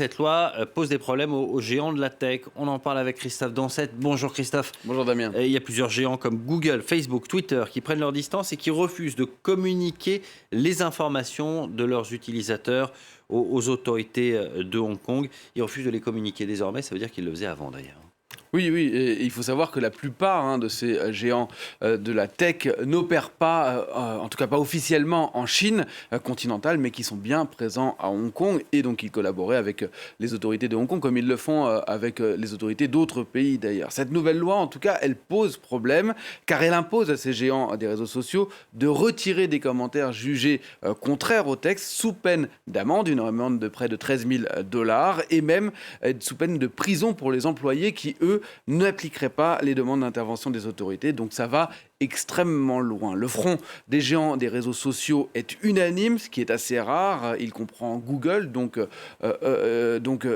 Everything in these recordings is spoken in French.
cette loi pose des problèmes aux géants de la tech. On en parle avec Christophe Dansette. Bonjour Christophe. Bonjour Damien. Il y a plusieurs géants comme Google, Facebook, Twitter qui prennent leur distance et qui refusent de communiquer les informations de leurs utilisateurs aux autorités de Hong Kong. Ils refusent de les communiquer désormais, ça veut dire qu'ils le faisaient avant d'ailleurs. Oui, et il faut savoir que la plupart de ces géants de la tech n'opèrent pas, en tout cas pas officiellement en Chine continentale, mais qui sont bien présents à Hong Kong. Et donc ils collaboraient avec les autorités de Hong Kong, comme ils le font avec les autorités d'autres pays d'ailleurs. Cette nouvelle loi, en tout cas, elle pose problème, car elle impose à ces géants des réseaux sociaux de retirer des commentaires jugés contraires au texte, sous peine d'amende, une amende de près de 13 000 $, et même sous peine de prison pour les employés qui, eux, n'appliqueraient pas les demandes d'intervention des autorités. Donc ça va extrêmement loin. Le front des géants des réseaux sociaux est unanime, ce qui est assez rare. Il comprend Google, donc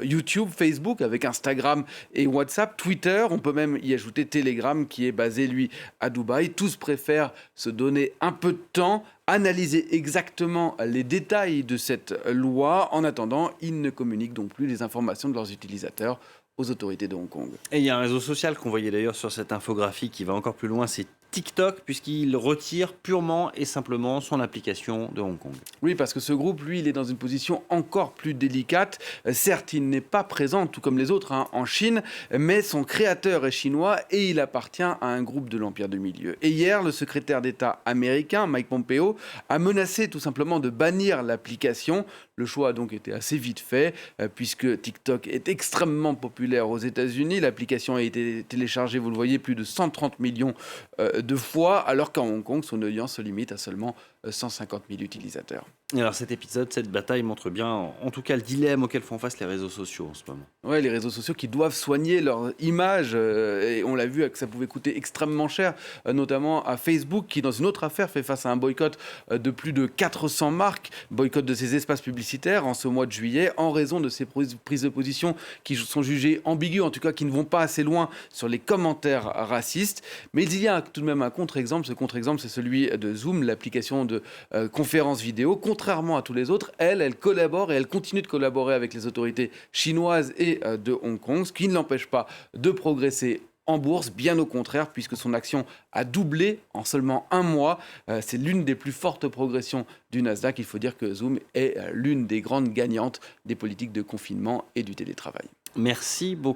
YouTube, Facebook, avec Instagram et WhatsApp, Twitter. On peut même y ajouter Telegram, qui est basé, lui, à Dubaï. Tous préfèrent se donner un peu de temps, analyser exactement les détails de cette loi. En attendant, ils ne communiquent donc plus les informations de leurs utilisateurs aux autorités de Hong Kong. Et il y a un réseau social qu'on voyait d'ailleurs sur cette infographie qui va encore plus loin, c'est TikTok, puisqu'il retire purement et simplement son application de Hong Kong. Oui, parce que ce groupe, lui, il est dans une position encore plus délicate. Certes, il n'est pas présent, tout comme les autres, en Chine, mais son créateur est chinois et il appartient à un groupe de l'Empire du Milieu. Et hier, le secrétaire d'État américain, Mike Pompeo, a menacé tout simplement de bannir l'application. Le choix a donc été assez vite fait, puisque TikTok est extrêmement populaire aux États-Unis. L'application a été téléchargée, vous le voyez, plus de 130 millions de fois, alors qu'en Hong Kong, son audience se limite à seulement 150 000 utilisateurs. Et alors cet épisode, cette bataille montre bien, en tout cas, le dilemme auquel font face les réseaux sociaux en ce moment. Ouais, les réseaux sociaux qui doivent soigner leur image, et on l'a vu que ça pouvait coûter extrêmement cher, notamment à Facebook, qui dans une autre affaire fait face à un boycott de plus de 400 marques, boycott de ses espaces publicitaires en ce mois de juillet, en raison de ses prises de position qui sont jugées ambiguës, en tout cas qui ne vont pas assez loin sur les commentaires racistes. Mais il y a tout de même un contre-exemple. Ce contre-exemple, c'est celui de Zoom, l'application de conférence vidéo. Contrairement à tous les autres, elle collabore et elle continue de collaborer avec les autorités chinoises et de Hong Kong, ce qui ne l'empêche pas de progresser en bourse, bien au contraire, puisque son action a doublé en seulement un mois. C'est l'une des plus fortes progressions du Nasdaq. Il faut dire que Zoom est l'une des grandes gagnantes des politiques de confinement et du télétravail. Merci beaucoup.